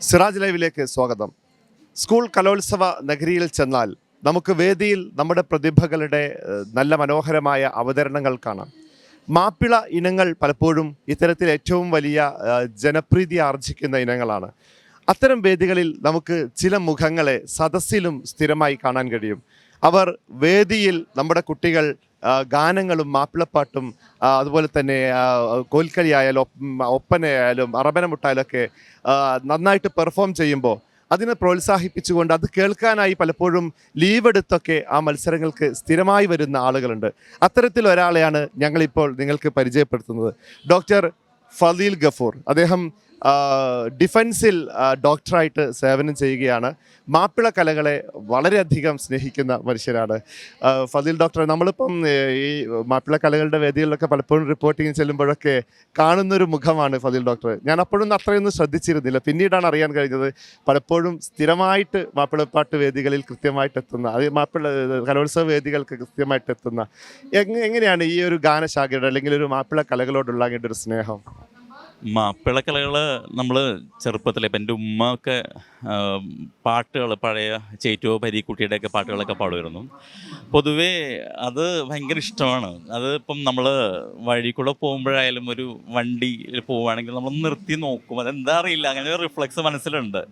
സിറാജ് ലൈവിലേക്ക് സ്വാഗതം. സ്കൂൾ കലോത്സവ നഗരിയിൽ ചെന്നാൽ നമുക്ക് വേദിയിൽ നമ്മുടെ പ്രതിഭകളുടെ നല്ല മനോഹരമായ അവതരണങ്ങൾ കാണാം. മാപ്പിള ഇനങ്ങൾ പലപ്പോഴും ഇത്തരത്തിൽ ഏറ്റവും വലിയ ജനപ്രീതി ആർജിക്കുന്ന ഇനങ്ങളാണ്. അത്തരം വേദികളിൽ നമുക്ക് ചില മുഖങ്ങളെ സദസ്സിലും സ്ഥിരമായി കാണാൻ കഴിയും. അവർ വേദിയിൽ നമ്മുടെ കുട്ടികൾ ഗാനങ്ങളും മാപ്പിളപ്പാട്ടും അതുപോലെ തന്നെ കോൽക്കളിയായാലും ഒപ്പനയായാലും അറബനമുട്ടായാലൊക്കെ നന്നായിട്ട് പെർഫോം ചെയ്യുമ്പോൾ അതിനെ പ്രോത്സാഹിപ്പിച്ചുകൊണ്ട് അത് കേൾക്കാനായി പലപ്പോഴും ലീവ് എടുത്തൊക്കെ ആ മത്സരങ്ങൾക്ക് സ്ഥിരമായി വരുന്ന ആളുകളുണ്ട്. അത്തരത്തിൽ ഒരാളെയാണ് ഞങ്ങളിപ്പോൾ നിങ്ങൾക്ക് പരിചയപ്പെടുത്തുന്നത്. ഡോക്ടർ ഫലീൽ ഗഫൂർ. അദ്ദേഹം ഡിഫൻസിൽ ഡോക്ടറായിട്ട് സേവനം ചെയ്യുകയാണ്. മാപ്പിള കലകളെ വളരെയധികം സ്നേഹിക്കുന്ന മനുഷ്യരാണ് ഫലീൽ ഡോക്ടർ. നമ്മളിപ്പം ഈ മാപ്പിള കലകളുടെ വേദികളിലൊക്കെ പലപ്പോഴും റിപ്പോർട്ടിങ് ചെല്ലുമ്പോഴൊക്കെ കാണുന്നൊരു മുഖമാണ് ഫലീൽ ഡോക്ടർ. ഞാൻ അപ്പോഴൊന്നും അത്രയൊന്നും ശ്രദ്ധിച്ചിരുന്നില്ല. പിന്നീടാണ് അറിയാൻ കഴിഞ്ഞത് പലപ്പോഴും സ്ഥിരമായിട്ട് മാപ്പിളപ്പാട്ട് വേദികളിൽ കൃത്യമായിട്ട് എത്തുന്ന, അത് മാപ്പിള കലോത്സവ വേദികൾക്ക് കൃത്യമായിട്ട് എത്തുന്ന എങ്ങനെയാണ് ഈ ഒരു ഗാനശാഖയുടെ അല്ലെങ്കിൽ ഒരു മാപ്പിള കലകളോടുള്ള അങ്ങയുടെ ഒരു സ്നേഹം? മാപ്പിള കലകൾ നമ്മൾ ചെറുപ്പത്തിലെ ഇപ്പം എൻ്റെ ഉമ്മ ഒക്കെ പാട്ടുകൾ പഴയ ചേറ്റോ പരീക്കുട്ടിയുടെയൊക്കെ പാട്ടുകളൊക്കെ പാടുമായിരുന്നു. പൊതുവേ അത് ഭയങ്കര ഇഷ്ടമാണ്. അത് ഇപ്പം നമ്മൾ വഴി കൂടെ പോകുമ്പോഴായാലും ഒരു വണ്ടി പോവുകയാണെങ്കിൽ നമ്മൾ നിർത്തി നോക്കും. അതെന്താ അറിയില്ല, അങ്ങനെ ഒരു റിഫ്ലക്സ് മനസ്സിലുണ്ട്.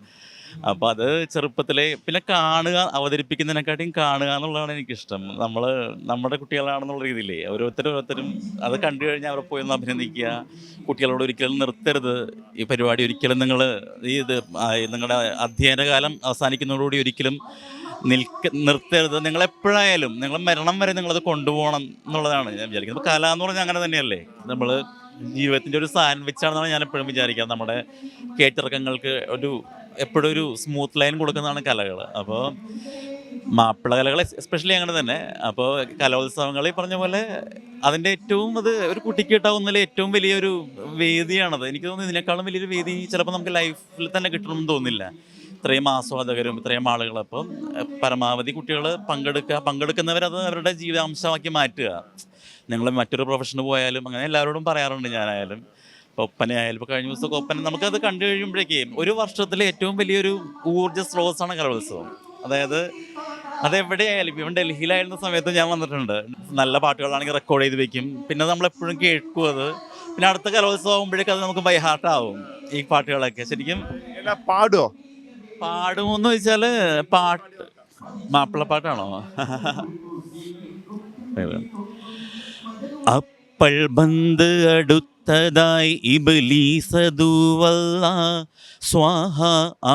അപ്പോൾ അത് ചെറുപ്പത്തിലെ പിന്നെ കാണുക, അവതരിപ്പിക്കുന്നതിനെക്കാട്ടിയും കാണുക എന്നുള്ളതാണ് എനിക്കിഷ്ടം. നമ്മുടെ കുട്ടികളാണെന്നുള്ള രീതിയിലേ ഓരോരുത്തരും അത് കണ്ടു കഴിഞ്ഞാൽ അവിടെ പോയി ഒന്ന് അഭിനന്ദിക്കുക. കുട്ടികളോട് ഒരിക്കലും നിർത്തരുത് ഈ പരിപാടി, ഒരിക്കലും നിങ്ങളുടെ അധ്യയനകാലം അവസാനിക്കുന്നതോടുകൂടി ഒരിക്കലും നിർത്തരുത്. നിങ്ങളെപ്പോഴായാലും നിങ്ങൾ മരണം വരെ നിങ്ങളത് കൊണ്ടുപോകണം എന്നുള്ളതാണ് ഞാൻ വിചാരിക്കുന്നത്. കല എന്ന് പറഞ്ഞാൽ അങ്ങനെ തന്നെയല്ലേ, നമ്മൾ ജീവിതത്തിൻ്റെ ഒരു സാൻഡ്വിച്ചാണെന്നാണ് ഞാൻ എപ്പോഴും വിചാരിക്കുക. നമ്മുടെ കേറ്റിറക്കങ്ങൾക്ക് എപ്പോഴും ഒരു സ്മൂത്ത് ലൈൻ കൊടുക്കുന്നതാണ് കലകൾ. അപ്പോൾ മാപ്പിള കലകൾ എസ്പെഷ്യലി അങ്ങനെ തന്നെ. അപ്പോൾ കലോത്സവങ്ങളിൽ പറഞ്ഞ പോലെ അതിൻ്റെ അത് ഒരു കുട്ടിക്ക് കിട്ടാവുന്നതിൽ ഏറ്റവും വലിയൊരു വേദിയാണത്. എനിക്ക് തോന്നുന്നു ഇതിനേക്കാളും വലിയൊരു വേദി ചിലപ്പോൾ നമുക്ക് ലൈഫിൽ തന്നെ കിട്ടണമെന്ന് തോന്നുന്നില്ല. ഇത്രയും ആസ്വാദകരും ഇത്രയും ആളുകൾ. അപ്പം പരമാവധി കുട്ടികൾ പങ്കെടുക്കുന്നവരത് അവരുടെ ജീവിതാംശമാക്കി മാറ്റുക. നിങ്ങൾ മറ്റൊരു പ്രൊഫഷന് പോയാലും അങ്ങനെ എല്ലാവരോടും പറയാറുണ്ട് ഞാനായാലും. ഇപ്പോൾ ഒപ്പനയായാലും ഇപ്പോൾ കഴിഞ്ഞ ദിവസമൊക്കെ ഒപ്പന നമുക്കത് കണ്ടു കഴിയുമ്പോഴേക്കും ഒരു വർഷത്തിലെ ഏറ്റവും വലിയൊരു ഊർജ്ജ സ്രോതസ്സാണ് കലോത്സവം. അതായത് അതെവിടെയായാലും ഇവൻ ഡൽഹിയിലായിരുന്ന സമയത്ത് ഞാൻ വന്നിട്ടുണ്ട്. നല്ല പാട്ടുകളാണെങ്കിൽ റെക്കോർഡ് ചെയ്ത് വെക്കും, പിന്നെ നമ്മളെപ്പോഴും കേൾക്കും അത്. പിന്നെ അടുത്ത കലോത്സവം ആകുമ്പോഴേക്കും അത് നമുക്ക് ബൈ ഹാർട്ടാവും ഈ പാട്ടുകളൊക്കെ. ശരിക്കും പാടുമോന്ന് ചോദിച്ചാൽ മാപ്പിളപ്പാട്ടാണോ? അപ്പോൾ ബന്ദ് അടുത്തതായി ഇബ്ലീസദുവല്ല സ്വാഹ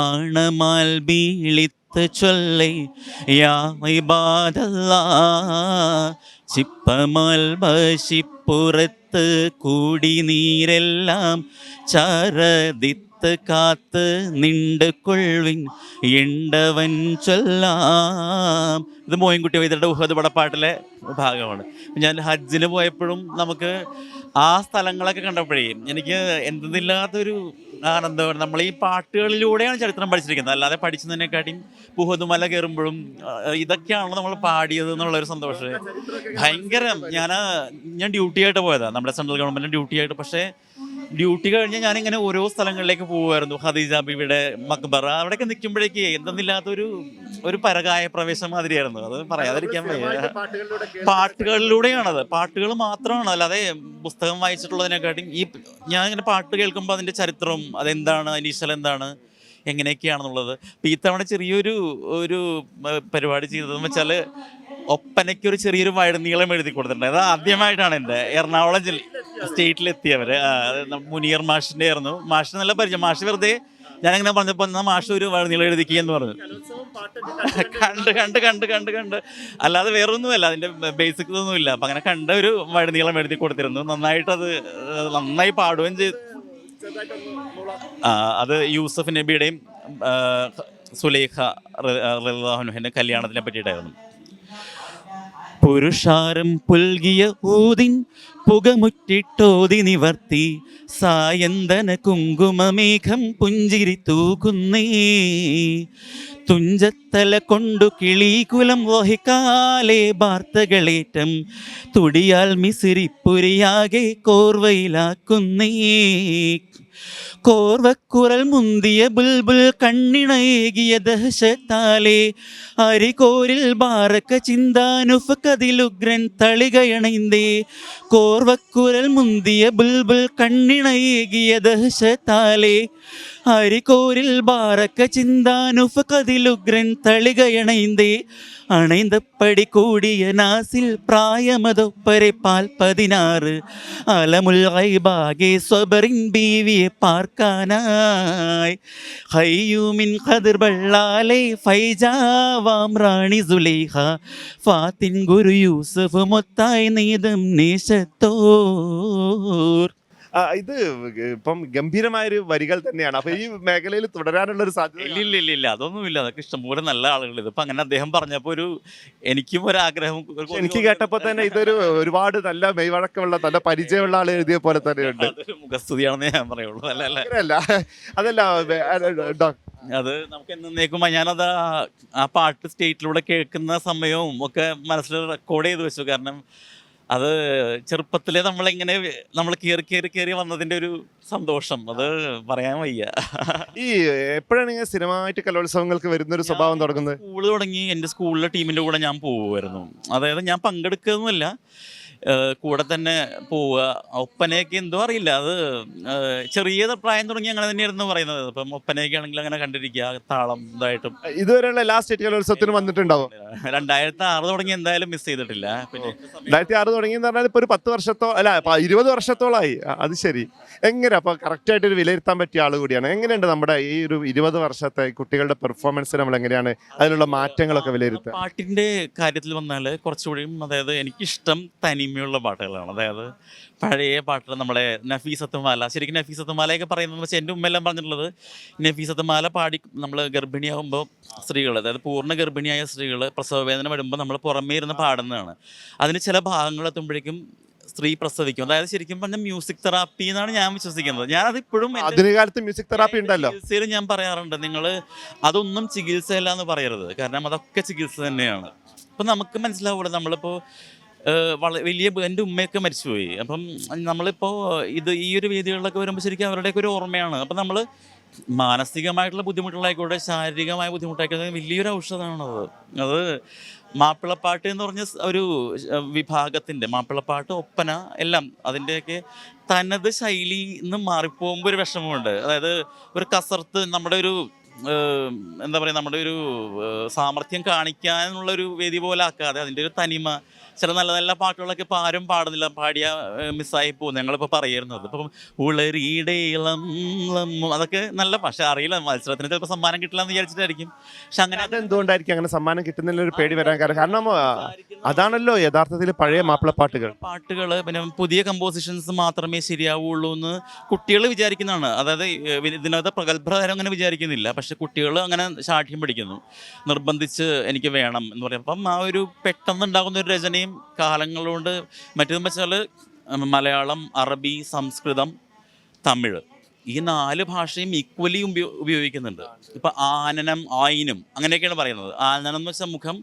ആണമാൽ ബീളിത്ത് ചൊല്ലേ യാ ഇബാദല്ലാ ചിപ്പമാൽ ബശിപ്പുറത്ത് കൂടി നീരെല്ലാം ചരദിത്ത് കാത്ത് നിണ്ട് കൊൾവിൻ എണ്ടവൻ ചൊല്ലാം. ഇത് മോയിൻകുട്ടി വൈദ്യരുടെ ഉഹദ് പടപ്പാട്ടിലെ ഭാഗമാണ്. ഞാൻ ഹജ്ജിന് പോയപ്പോഴും നമുക്ക് ആ സ്ഥലങ്ങളൊക്കെ കണ്ടപ്പോഴേ എനിക്ക് എന്തെന്നില്ലാത്തൊരു ആനന്ദമാണ്. നമ്മൾ ഈ പാട്ടുകളിലൂടെയാണ് ചരിത്രം പഠിച്ചിരിക്കുന്നത്, അല്ലാതെ പഠിച്ചതിനെക്കാട്ടിയും ഉഹദ് മല കയറുമ്പോഴും ഇതൊക്കെയാണല്ലോ നമ്മൾ പാടിയത് എന്നുള്ളൊരു സന്തോഷം ഭയങ്കരം. ഞാൻ ഡ്യൂട്ടി ആയിട്ട് പോയതാണ്, നമ്മുടെ സെൻട്രൽ ഗവൺമെൻറ് ഡ്യൂട്ടി ആയിട്ട്. പക്ഷേ ഡ്യൂട്ടി കഴിഞ്ഞ് ഞാനിങ്ങനെ ഓരോ സ്ഥലങ്ങളിലേക്ക് പോകുമായിരുന്നു. ഖദീജ ബീവിയുടെ മക്ബറ അവിടെയൊക്കെ നിൽക്കുമ്പോഴേക്ക് എന്തെന്നില്ലാത്തൊരു പരകായ പ്രവേശം മാതിരിയായിരുന്നു. അത് പറയാതിരിക്കാൻ വയ്യ. പാട്ടുകളിലൂടെയാണത്, പാട്ടുകൾ മാത്രമാണ്, അല്ലാതെ പുസ്തകം വായിച്ചിട്ടുള്ളതിനെക്കാട്ടും ഞാൻ ഇങ്ങനെ പാട്ട് കേൾക്കുമ്പോൾ അതിൻ്റെ ചരിത്രവും അതെന്താണ്, അതിൻ്റെ ഈശ്വരൻ എന്താണ്, എങ്ങനെയൊക്കെയാണെന്നുള്ളത്. ഇപ്പം ഇത്തവണ ചെറിയൊരു പരിപാടി ചെയ്തതെന്ന് വെച്ചാൽ ഒപ്പനയ്ക്കൊരു ചെറിയൊരു വഴുനീളം എഴുതി കൊടുത്തിട്ടുണ്ട്. അത് ആദ്യമായിട്ടാണ് എൻ്റെ എറണാകുളം സ്റ്റേറ്റിലെത്തിയവർ. മുനീർ മാഷിൻ്റെ ആയിരുന്നു. മാഷിന് നല്ല പരിചയം. മാഷ് വെറുതെ ഞാനങ്ങനെ പറഞ്ഞപ്പോൾ എന്നാൽ മാഷ് ഒരു വഴുനീളം എഴുതിക്കുകയെന്ന് പറഞ്ഞു. കണ്ട് അല്ലാതെ വേറൊന്നുമല്ല, അതിൻ്റെ ബേസിക് ഇതൊന്നുമില്ല. അപ്പം അങ്ങനെ കണ്ട ഒരു വഴുനീളം എഴുതി കൊടുത്തിരുന്നു. നന്നായി പാടുകയും ചെയ്തു. അത് യൂസഫ് നബിയുടെയും സുലൈഖ റളിയല്ലാഹുവിൻ്റെ കല്യാണത്തിനെ പറ്റിയിട്ടായിരുന്നു. പുരുഷാരം പുൽകിയ ഊതിൻ പുകമുറ്റിട്ടോതി നിവർത്തി സായന്തന കുങ്കുമമേഘം പുഞ്ചിരി തൂകുന്നേ തുഞ്ചത്തല കൊണ്ടു കിളീകുലം വഹിക്കാലേ വാർത്തകളേറ്റം തുടിയാൽ മിസിരിപ്പുരിയാകെ കോർവയിലാക്കുന്നേ കോർവക്കുരൽ മുന്തിയ ബുൽബുൽ കണ്ണിണയേകിയ ദഹശത്താലേ അരികോരിൽ ബാറക്ക ചിന്താനുഫ് കതിലുഗ്രൻ തളികയണൈന്തേ കോർവക്കുരൽ മുന്തിയ ബുൽബുൽ കണ്ണിണയേകിയ ദഹശത്താലേ അരികോരിൽ ബാറക്ക ചിന്താനുഫ് കതിലുഗ്രൻ തളികയണൈന്തേ അണൈന്തപ്പടി കൂടിയ നാസിൽ പ്രായമതൊപ്പരെ 16 അലമുൽ ഗൈബാകെ സ്വബറിൻ ബീവിയെ പാർക്കാനായി ഹയ്യൂമിൻ ഖദർ ബള്ളാലെ ഫൈജാവാം റാണി സുലൈഖ ഫാത്തിൻ ഗുരു യൂസഫ് മൊത്തായി നീതം നേശത്തോർ. ഇത് ഇപ്പം ഗംഭീരമായൊരു വരികൾ തന്നെയാണ്. അപ്പൊ ഈ മേഖലയിൽ തുടരാനുള്ള ഒരു സാധ്യത ഇല്ല അതൊന്നുമില്ല. അതൊക്കെ ഇഷ്ടംപോലെ നല്ല ആളുകൾ. ഇതിപ്പോ അങ്ങനെ അദ്ദേഹം പറഞ്ഞപ്പോ എനിക്കും ഒരാഗ്രഹം. എനിക്ക് കേട്ടപ്പോ തന്നെ ഇതൊരു ഒരുപാട് നല്ല മെയ്വഴക്കമുള്ള നല്ല പരിചയമുള്ള ആൾ എഴുതിയ പോലെ തന്നെയുണ്ട്. മുഖസ്തുതിയാണെന്ന് ഞാൻ പറയുള്ളൂ. അതല്ല അത് നമുക്ക് എന്നേക്കുമ്പോൾ ഞാനത് ആ പാട്ട് സ്റ്റേറ്റിലൂടെ കേൾക്കുന്ന സമയവും ഒക്കെ മനസ്സിൽ റെക്കോർഡ് ചെയ്ത് വെച്ചു. കാരണം അത് ചെറുപ്പത്തിലെ നമ്മൾ കയറി വന്നതിൻ്റെ ഒരു സന്തോഷം അത് പറയാൻ വയ്യ. ഈ എപ്പോഴാണ് ഇങ്ങനെ സ്ഥിരമായിട്ട് കലോത്സവങ്ങൾക്ക് വരുന്നൊരു സ്വഭാവം തുടങ്ങുന്നത്? സ്കൂള് തുടങ്ങി എൻ്റെ സ്കൂളിലെ ടീമിൻ്റെ കൂടെ ഞാൻ പോകുമായിരുന്നു. അതായത് ഞാൻ പങ്കെടുക്കുന്നൊന്നുമില്ല, കൂടെ തന്നെ പോവുക. ഒപ്പനയൊക്കെ എന്തോ അറിയില്ല, അത് ചെറിയ പ്രായം തുടങ്ങി അങ്ങനെ തന്നെയായിരുന്നു പറയുന്നത്. ഇപ്പം ഒപ്പനയൊക്കെ ആണെങ്കിൽ അങ്ങനെ കണ്ടിരിക്കുക, താളം ഇതായിട്ടും. ഇതുവരെയുള്ള എല്ലാ സ്റ്റേറ്റ് കലോത്സവത്തിനും വന്നിട്ടുണ്ടാവും? 2006 തുടങ്ങി എന്തായാലും മിസ് ചെയ്തിട്ടില്ല. പിന്നെ 2006 തുടങ്ങിയെന്ന് പറഞ്ഞാൽ ഇപ്പോൾ ഒരു 10 വർഷത്തോ അല്ല 20 വർഷത്തോളമായി. അത് ശരി. എങ്ങനെ അപ്പോൾ കറക്റ്റായിട്ട് ഒരു വിലയിരുത്താൻ പറ്റിയ ആൾ കൂടിയാണ്. എങ്ങനെയുണ്ട് നമ്മുടെ ഈ ഒരു 20 വർഷത്തെ കുട്ടികളുടെ പെർഫോമൻസ് നമ്മൾ എങ്ങനെയാണ് അതിനുള്ള മാറ്റങ്ങളൊക്കെ വിലയിരുത്തുക? പാട്ടിൻ്റെ കാര്യത്തിൽ വന്നാൽ കുറച്ചുകൂടിയും, അതായത് എനിക്കിഷ്ടം തനിമയുള്ള പാട്ടുകളാണ്. അതായത് പഴയ പാട്ടുകൾ, നമ്മുടെ നഫീസത്ത് മാല. ശരിക്കും നഫീസത്ത് മാലയൊക്കെ പറയുന്നത് വെച്ചാൽ എൻ്റെ ഉമ്മെല്ലാം പറഞ്ഞിട്ടുള്ളത്, നഫീസത്ത് മാല പാടി നമ്മൾ ഗർഭിണിയാകുമ്പോൾ സ്ത്രീകൾ, അതായത് പൂർണ്ണ ഗർഭിണിയായ സ്ത്രീകൾ പ്രസവവേദന വരുമ്പോൾ നമ്മൾ പുറമേ ഇരുന്ന് പാടുന്നതാണ്. അതിന് ചില ഭാഗങ്ങളെത്തുമ്പോഴേക്കും സ്ത്രീ പ്രസവിക്കും. അതായത് ശരിക്കും പറഞ്ഞാൽ മ്യൂസിക് തെറാപ്പി എന്നാണ് ഞാൻ വിശ്വസിക്കുന്നത്. ഞാനതിപ്പോഴും ആധുനികകാലത്ത് മ്യൂസിക് തെറാപ്പി ഉണ്ടല്ലോ, ചികിത്സയിൽ ഞാൻ പറയാറുണ്ട്, നിങ്ങൾ അതൊന്നും ചികിത്സയല്ല എന്ന് പറയരുത്. കാരണം അതൊക്കെ ചികിത്സ തന്നെയാണ്. അപ്പം നമുക്ക് മനസ്സിലാവുള്ളൂ. നമ്മളിപ്പോൾ വലിയ എൻ്റെ ഉമ്മയൊക്കെ മരിച്ചുപോയി. അപ്പം നമ്മളിപ്പോൾ ഈ ഒരു വേദികളിലൊക്കെ വരുമ്പോൾ ശരിക്കും അവരുടെയൊക്കെ ഒരു ഓർമ്മയാണ്. അപ്പം നമ്മൾ മാനസികമായിട്ടുള്ള ബുദ്ധിമുട്ടുകളായിക്കോട്ടെ, ശാരീരികമായ ബുദ്ധിമുട്ടായിക്കോട്ടെ, വലിയൊരു ഔഷധമാണത്. അത് മാപ്പിളപ്പാട്ട് എന്ന് പറഞ്ഞ ഒരു വിഭാഗത്തിൻ്റെ മാപ്പിളപ്പാട്ട്, ഒപ്പന എല്ലാം അതിൻ്റെയൊക്കെ തനത് ശൈലി നിന്ന് മാറിപ്പോകുമ്പോൾ ഒരു വിഷമമുണ്ട്. അതായത് ഒരു കസർത്ത്, നമ്മുടെ ഒരു എന്താ പറയുക, നമ്മുടെ ഒരു സാമർഥ്യം കാണിക്കാനുള്ളൊരു വേദി പോലെ ആക്കാതെ അതിൻ്റെ ഒരു തനിമ, ചില നല്ല നല്ല പാട്ടുകളൊക്കെ ഇപ്പോൾ ആരും പാടുന്നില്ല, പാടിയ മിസ്സായി പോകുന്നു. ഞങ്ങളിപ്പോൾ പറയുന്നത് ഇപ്പം ഉളരിയുടെ ഇളം അതൊക്കെ നല്ല, പക്ഷെ അറിയില്ല, മത്സരത്തിന് ചിലപ്പോൾ സമ്മാനം കിട്ടില്ല എന്ന് വിചാരിച്ചിട്ടായിരിക്കും. പക്ഷെ അങ്ങനെ അതെന്തുകൊണ്ടായിരിക്കും അങ്ങനെ സമ്മാനം കിട്ടുന്നതിൽ ഒരു പേടി വരാൻ കാരണം അതാണല്ലോ യഥാർത്ഥത്തിൽ പഴയ മാപ്പിളപ്പാട്ടുകൾ. പിന്നെ പുതിയ കമ്പോസിഷൻസ് മാത്രമേ ശരിയാവുള്ളൂ എന്ന് കുട്ടികൾ വിചാരിക്കുന്നതാണ്. അതായത് ഇതിനകത്ത് പ്രഗത്ഭരാരും അങ്ങനെ വിചാരിക്കുന്നില്ല, പക്ഷെ കുട്ടികൾ അങ്ങനെ ശാഠ്യം പിടിക്കുന്നു, നിർബന്ധിച്ച് എനിക്ക് വേണം എന്ന് പറയും. അപ്പം ആ ഒരു പെട്ടെന്നുണ്ടാകുന്ന ഒരു രചനയും കാലങ്ങളുകൊണ്ട് മറ്റേതെന്ന് വെച്ചാൽ മലയാളം, അറബി, സംസ്കൃതം, തമിഴ് ഈ 4 ഭാഷയും ഈക്വലി ഉപയോഗിക്കുന്നുണ്ട്. ഇപ്പം ആനനം, ആയിനും അങ്ങനെയൊക്കെയാണ് പറയുന്നത്. ആനനം എന്ന് വെച്ചാൽ മുഖം,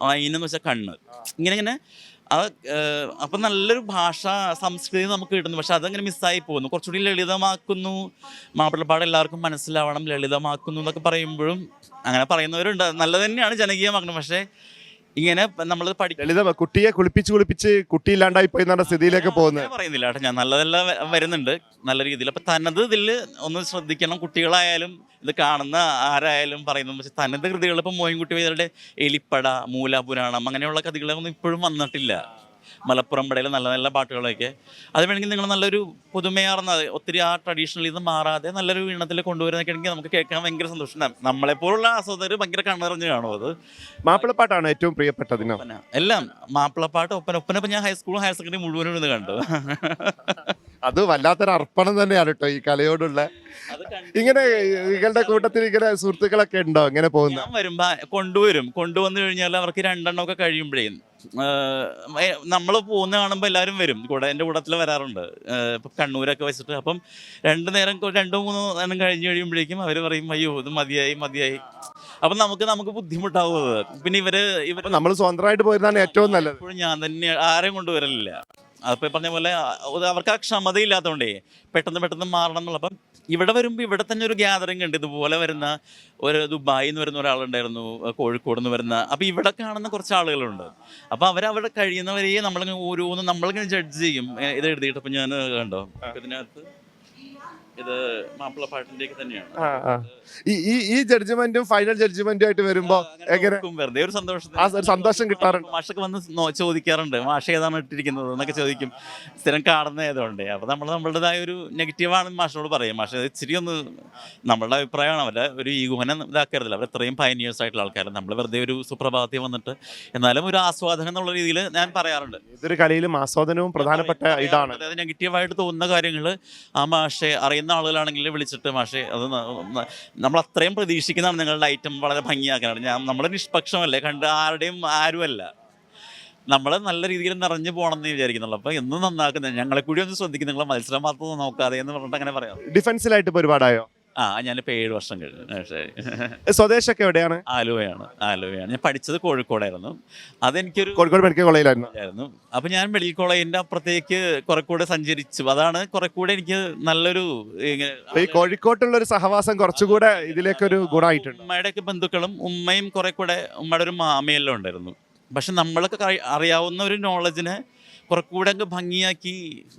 ആയിനം എന്ന് വെച്ചാൽ കണ്ണ്, ഇങ്ങനെ അപ്പം നല്ലൊരു ഭാഷ സംസ്കൃതി നമുക്ക് കിട്ടുന്നു. പക്ഷെ അതങ്ങനെ മിസ്സായി പോകുന്നു. കുറച്ചുകൂടി ലളിതമാക്കുന്നു, മാപ്പിളപ്പാട് എല്ലാവർക്കും മനസ്സിലാവണം, ലളിതമാക്കുന്നു എന്നൊക്കെ പറയുമ്പോഴും അങ്ങനെ പറയുന്നവരുണ്ട്. നല്ലത് തന്നെയാണ് ജനകീയമാക്കണം. പക്ഷേ ഇങ്ങനെ നമ്മൾ കുട്ടിയെ കുളിപ്പിച്ച് കുട്ടിയില്ലാണ്ടായി പോയി എന്ന സ്ഥിതിയിലേക്ക് പോകുന്നത് പറയുന്നില്ല കേട്ടോ. ഞാൻ നല്ലതെല്ലാം വരുന്നുണ്ട് നല്ല രീതിയിൽ. അപ്പം തനത് ഇതിൽ ഒന്ന് ശ്രദ്ധിക്കണം. കുട്ടികളായാലും ഇത് കാണുന്ന ആരായാലും പറയുന്നത് വെച്ചാൽ തനത് കൃതികൾ, ഇപ്പം മോയിൻകുട്ടി വൈദ്യരുടെ എലിപ്പട, മൂലപുരാണം അങ്ങനെയുള്ള കഥകളൊന്നും ഇപ്പോഴും വന്നിട്ടില്ല. മലപ്പുറം പടയിലെ നല്ല നല്ല പാട്ടുകളൊക്കെ അത് വേണമെങ്കിൽ നിങ്ങൾ നല്ലൊരു പുതുമയാർന്ന, ഒത്തിരി ആ ട്രഡീഷണൽ ഇത് മാറാതെ നല്ലൊരു ഈണത്തിൽ കൊണ്ടുവരുന്നൊക്കെ ആണെങ്കിൽ നമുക്ക് കേൾക്കാൻ ഭയങ്കര സന്തോഷം. നമ്മളെപ്പോലുള്ള ആസ്വാദകർ ഭയങ്കര കണ്ണിറഞ്ഞ് കാണും. അത് മാപ്പിളപ്പാട്ടാണ് ഏറ്റവും പ്രിയപ്പെട്ടതിനോ? എല്ലാം മാപ്പിളപ്പാട്ട്, ഒപ്പന. ഇപ്പം ഞാൻ ഹൈസ്കൂളും ഹയർ സെക്കൻഡറി മുഴുവനും ഇത് കണ്ടു. അത് വല്ലാത്തൊരു അർപ്പണം തന്നെയാണ് കേട്ടോ ഈ കലയോടുള്ള. അത് ഇങ്ങനെ നിങ്ങളുടെ കൂട്ടത്തിൽ ഇങ്ങനെ സുഹൃത്തുക്കളൊക്കെ ഉണ്ടോ ഇങ്ങനെ പോകുന്ന? ഞാൻ വരുമ്പോ കൊണ്ടുവന്നു കഴിഞ്ഞാൽ അവർക്ക് 2 എണ്ണമൊക്കെ കഴിയുമ്പോഴേ നമ്മൾ പോകുന്ന കാണുമ്പോൾ എല്ലാവരും വരും കൂടെ. എൻ്റെ കൂട്ടത്തിൽ വരാറുണ്ട്. ഇപ്പം കണ്ണൂരൊക്കെ വെച്ചിട്ട് അപ്പം 2 നേരം 2-3 എണ്ണം കഴിയുമ്പോഴേക്കും അവർ പറയും അയ്യോ ഇത് മതിയായി. അപ്പം നമുക്ക് ബുദ്ധിമുട്ടാവും അത്. പിന്നെ ഇവർ നമ്മൾ സ്വന്തമായിട്ട് പോയിരുന്നാണ് ഏറ്റവും നല്ലത്. എപ്പോഴും ഞാൻ തന്നെ ആരെയും കൊണ്ടുവരലില്ല. അപ്പോൾ പറഞ്ഞ പോലെ അവർക്ക് ആ ക്ഷമതയില്ലാത്തതുകൊണ്ടേ പെട്ടെന്ന് മാറണം എന്നുള്ളപ്പം ഇവിടെ വരുമ്പോൾ ഇവിടെ തന്നെ ഒരു ഗ്യാതറിംഗ് ഉണ്ട്. ഇതുപോലെ വരുന്ന ഒരു ദുബായിൽ നിന്ന് വരുന്ന ഒരാളുണ്ടായിരുന്നു, കോഴിക്കോട് നിന്ന് വരുന്ന. അപ്പോൾ ഇവിടെ കാണുന്ന കുറച്ച് ആളുകളുണ്ട്. അപ്പോൾ അവരവിടെ കഴിയുന്നവരെയും നമ്മളിങ്ങനെ ഓരോന്നും നമ്മളിങ്ങനെ ജഡ്ജ് ചെയ്യും. ഇത് എഴുതിയിട്ടപ്പോൾ ഞാൻ കണ്ടോ ഇതിനകത്ത് ഇത് മാപ്പിളപ്പാട്ടിൻ്റെയൊക്കെ തന്നെയാണ്. ഈ ജഡ്ജ്മെന്റും ഫൈനൽ ജഡ്ജ്മെന്റും ആയിട്ട് വരുമ്പോ എങ്ങനെ വെറുതെ ഒരു സന്തോഷം കിട്ടാറുണ്ട്? മാഷൊക്കെ വന്ന് ചോദിക്കാറുണ്ട് മാഷ ഏതാണ് ഇട്ടിരിക്കുന്നത് എന്നൊക്കെ ചോദിക്കും. സ്ഥിരം കാണുന്ന ഏതുകൊണ്ട്. അപ്പോൾ നമ്മളുടേതായ ഒരു നെഗറ്റീവാണ് മാഷിനോട് പറയും. മാഷ ഇച്ചിരി ഒന്ന് നമ്മളുടെ അഭിപ്രായമാണ്. അവരുടെ ഒരു ഈഗോനെ ഇതാക്കരുതില്ല. അവർ എത്രയും പയനിയേഴ്സ് ആയിട്ടുള്ള ആൾക്കാർ. നമ്മൾ വെറുതെ ഒരു സുപ്രഭാതത്തിൽ വന്നിട്ട് എന്നാലും ഒരു ആസ്വാദനം എന്നുള്ള രീതിയിൽ ഞാൻ പറയാറുണ്ട്. ഇതൊരു കലയിലും ആസ്വാദനവും പ്രധാനപ്പെട്ട ഇതാണ്. അതായത് നെഗറ്റീവായിട്ട് തോന്നുന്ന കാര്യങ്ങൾ ആ മാഷെ അറിയുന്ന ആളുകളാണെങ്കിൽ വിളിച്ചിട്ട് മാഷെ അത് നമ്മൾ അത്രയും പ്രതീക്ഷിക്കുന്നതാണ് നിങ്ങളുടെ ഐറ്റം വളരെ ഭംഗിയാക്കാനാണ്. നമ്മൾ നിഷ്പക്ഷമല്ലേ, ആരുമല്ല. നമ്മൾ നല്ല രീതിയിൽ നിറഞ്ഞു പോകണമെന്ന് വിചാരിക്കുന്നുള്ളൂ. അപ്പോൾ എന്നും നന്നാക്കുന്നത് ഞങ്ങളെ കൂടി ഒന്ന് ശ്രദ്ധിക്കും, നിങ്ങളെ മത്സരം മാത്രം നോക്കാതെ എന്ന് പറഞ്ഞിട്ട് അങ്ങനെ പറയാം. ഡിഫൻസിലായിട്ട് ഇപ്പോൾ ഒരുപാടായോ? ഞാനിപ്പോൾ 7 വർഷം കഴിഞ്ഞു. സ്വദേശമൊക്കെ എവിടെയാണ്? ആലുവയാണ്. ഞാൻ പഠിച്ചത് കോഴിക്കോടായിരുന്നു. അതെനിക്കൊരു കോഴിക്കോട് മെഡിക്കൽ കോളേജിലായിരുന്നു. അപ്പോൾ ഞാൻ മെഡിക്കൽ കോളേജിൻ്റെ അപ്പുറത്തേക്ക് കുറെ കൂടെ സഞ്ചരിച്ചു. അതാണ് കുറെ കൂടെ എനിക്ക് നല്ലൊരു ഈ കോഴിക്കോട്ടുള്ള ഒരു സഹവാസം കുറച്ചുകൂടെ ഇതിലേക്കൊരു ഗുണമായിട്ടുണ്ട്. ഉമ്മയുടെയൊക്കെ ബന്ധുക്കളും ഉമ്മയും കുറെ കൂടെ ഉമ്മയുടെ ഒരു മാമയെല്ലാം ഉണ്ടായിരുന്നു. പക്ഷെ നമ്മളൊക്കെ അറിയാവുന്ന ഒരു നോളജിനെ കുറെ കൂടെ അങ്ങ് ഭംഗിയാക്കി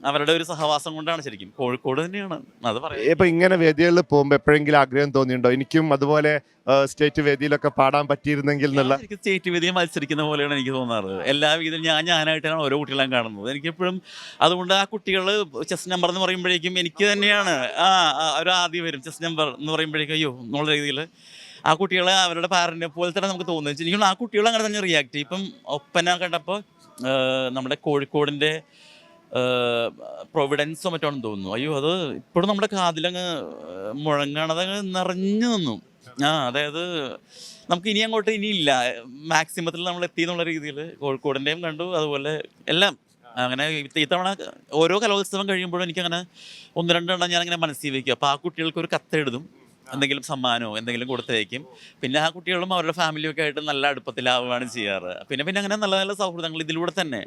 അവരുടെ ഒരു സഹവാസം കൊണ്ടാണ് ശരിക്കും. കോഴിക്കോട് തന്നെയാണ് അത് പറയാം. ഇപ്പൊ ഇങ്ങനെ വേദികളിൽ പോകുമ്പോൾ എപ്പോഴെങ്കിലും ആഗ്രഹം തോന്നിയിട്ടുണ്ടോ എനിക്കും അതുപോലെ സ്റ്റേറ്റ് വേദിയിലൊക്കെ പാടാൻ പറ്റിയിരുന്നെങ്കിൽ എന്നുള്ള? സ്റ്റേറ്റ് വേദിയിൽ മത്സരിക്കുന്ന പോലെയാണ് എനിക്ക് തോന്നാറ്. എല്ലാ വീതിയിലും ഞാനായിട്ടാണ് ഓരോ കുട്ടികളെയും കാണുന്നത്. എനിക്കെപ്പോഴും അതുകൊണ്ട് ആ കുട്ടികൾ ചെസ് നമ്പർ എന്ന് പറയുമ്പോഴേക്കും എനിക്ക് തന്നെയാണ് ഒരു ആദ്യം വരും. ചെസ് നമ്പർ എന്ന് പറയുമ്പോഴേക്കും അയ്യോ എന്നുള്ള രീതിയിൽ ആ കുട്ടികളെ അവരുടെ പാരന്റിനെ പോലെ തന്നെ നമുക്ക് തോന്നുന്നു. എനിക്കും ആ കുട്ടികൾ അങ്ങനെ തന്നെ റിയാക്ട് ചെയ്യും. ഇപ്പം ഒപ്പന കണ്ടപ്പോൾ നമ്മുടെ കോഴിക്കോടിൻ്റെ പ്രൊവിഡൻസോ മറ്റോണെന്ന് തോന്നുന്നു. അയ്യോ അത് ഇപ്പോഴും നമ്മുടെ കാതിലങ്ങ് മുഴങ്ങണതങ്ങ് നിറഞ്ഞു നിന്നു. അതായത് നമുക്ക് ഇനി അങ്ങോട്ട് ഇനിയില്ല, മാക്സിമത്തിൽ നമ്മൾ എത്തി എന്നുള്ള രീതിയിൽ കോഴിക്കോടിൻ്റെയും കണ്ടു. അതുപോലെ എല്ലാം അങ്ങനെ ഇത്തവണ ഓരോ കലോത്സവം കഴിയുമ്പോഴും എനിക്കങ്ങനെ 1-2 എണ്ണം ഞാനങ്ങനെ മനസ്സിൽ വയ്ക്കും. അപ്പോൾ ആ കുട്ടികൾക്ക് ഒരു കത്തെഴുതും, എന്തെങ്കിലും സമ്മാനമോ എന്തെങ്കിലും കൊടുത്തയക്കും. പിന്നെ ആ കുട്ടികളും അവരുടെ ഫാമിലിയൊക്കെ ആയിട്ട് നല്ല അടുപ്പത്തിലാവുകയാണ് ചെയ്യാറ്. പിന്നെ അങ്ങനെ നല്ല നല്ല സൗഹൃദങ്ങൾ ഇതിലൂടെ തന്നെ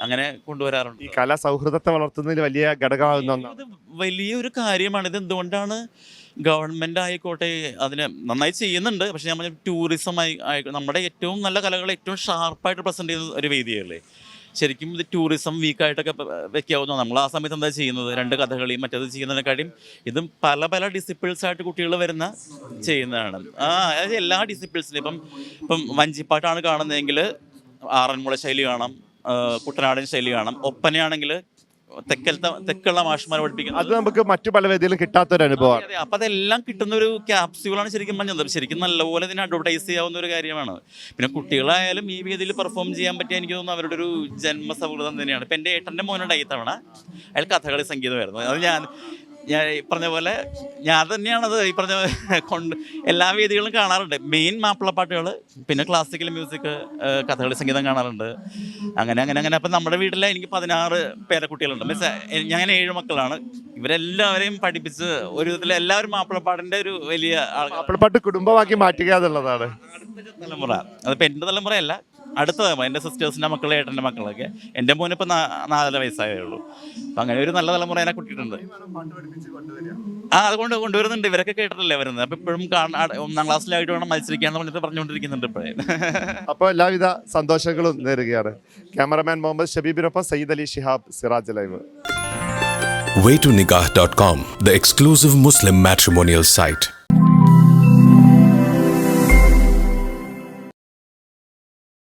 അങ്ങനെ കൊണ്ടുവരാറുണ്ട്. ഈ കലാ സൗഹൃദത്തെ വളർത്തുന്നതിൽ വലിയ ഘടകമാകുന്ന ഇത് വലിയൊരു കാര്യമാണ്. ഇത് എന്തുകൊണ്ടാണ് ഗവൺമെൻറ് ആയിക്കോട്ടെ അതിനെ നന്നായി ചെയ്യുന്നുണ്ട്. പക്ഷെ നമ്മൾ ടൂറിസമായി നമ്മുടെ ഏറ്റവും നല്ല കലകളെ ഏറ്റവും ഷാർപ്പായിട്ട് പ്രസൻറ്റ് ചെയ്യുന്ന ഒരു വേദിയല്ലേ ശരിക്കും. ഇത് ടൂറിസം വീക്കായിട്ടൊക്കെ വെക്കാവുന്ന നമ്മൾ ആ സമയത്ത് എന്താ ചെയ്യുന്നത്, 2 കഥകളി മറ്റേത് ചെയ്യുന്നതിനെക്കാട്ടിയും ഇതും പല ഡിസിപ്ലിൻസായിട്ട് കുട്ടികൾ ചെയ്യുന്നതാണ്. അതായത് എല്ലാ ഡിസിപ്ലിൻസിലും ഇപ്പം വഞ്ചിപ്പാട്ടാണ് കാണുന്നതെങ്കിൽ ആറന്മുള ശൈലി കാണാം, കുട്ടനാടൻ ശൈലി കാണാം. ഒപ്പനയാണെങ്കിൽ തെക്കുള്ള മാഷ്മാർ പഠിപ്പിക്കുന്നത്. അത് നമുക്ക് മറ്റു പല വേദിയിലും കിട്ടാത്തൊരു അനുഭവമാണ്. അതെ, അപ്പം അതെല്ലാം കിട്ടുന്ന ഒരു ക്യാപ്സ്യൂളാണ് ശരിക്കും പറഞ്ഞത്. ശരിക്കും നല്ലപോലെ ഇതിനെ അഡ്വർടൈസ് ചെയ്യാവുന്ന ഒരു കാര്യമാണ്. പിന്നെ കുട്ടികളായാലും ഈ വേദിയിൽ പെർഫോം ചെയ്യാൻ പറ്റിയ എനിക്ക് തോന്നുന്നു അവരുടെ ഒരു ജന്മസൗഹൃദം തന്നെയാണ്. ഇപ്പം എൻ്റെ ഏട്ടൻ്റെ മോനുണ്ടായി തവണ, അയാൾ കഥകളി സംഗീതമായിരുന്നു. അത് ഞാൻ ഈ പറഞ്ഞ പോലെ ഞാൻ തന്നെയാണത് ഈ പറഞ്ഞ എല്ലാ വേദികളും കാണാറുണ്ട്. മെയിൻ മാപ്പിളപ്പാട്ടുകൾ, പിന്നെ ക്ലാസിക്കൽ മ്യൂസിക്, കഥകളി സംഗീതം കാണാറുണ്ട്. അങ്ങനെ അപ്പം നമ്മുടെ വീട്ടിൽ എനിക്ക് 16 പേരക്കുട്ടികളുണ്ട്. മീൻസ് ഞാൻ 7 മക്കളാണ്. ഇവരെല്ലാവരെയും പഠിപ്പിച്ച് ഒരു വിധത്തിൽ എല്ലാവരും മാപ്പിളപ്പാട്ടിൻ്റെ ഒരു വലിയ മാപ്പിളപ്പാട്ട് കുടുംബമാക്കി മാറ്റുക എന്നുള്ളതാണ് അടുത്ത തലമുറ. അതിപ്പോൾ എൻ്റെ തലമുറയല്ല, അടുത്ത തലമുറ. എൻ്റെ സിസ്റ്റേഴ്സിൻ്റെ മക്കൾ, ഏട്ടൻ്റെ മക്കളൊക്കെ. എൻ്റെ മോനിപ്പോൾ 4 വയസ്സായേ ഉള്ളൂ. അപ്പം അങ്ങനെ ഒരു നല്ല തലമുറ എന്നെ കുട്ടിയിട്ടുണ്ട്. അത് കൊണ്ടുവരുന്നുണ്ട്. ഇവരൊക്കെ കേട്ടിട്ടല്ലേ വരുന്നത്. അപ്പം ഇപ്പോഴും 1ാം ക്ലാസ്സിലായിട്ട് വേണം മത്സരിക്കാന്ന് പറഞ്ഞിട്ട് പറഞ്ഞുകൊണ്ടിരിക്കുന്നുണ്ട് ഇപ്പോഴേ. അപ്പോൾ എല്ലാവിധ സന്തോഷങ്ങളും നേരുകയാണ്. ക്യാമറമാൻ മുഹമ്മദ് ഷബീബിനൊപ്പം Sayyid Ali Shihab, Siraj live. waytonikah.com, the exclusive Muslim matrimonial site.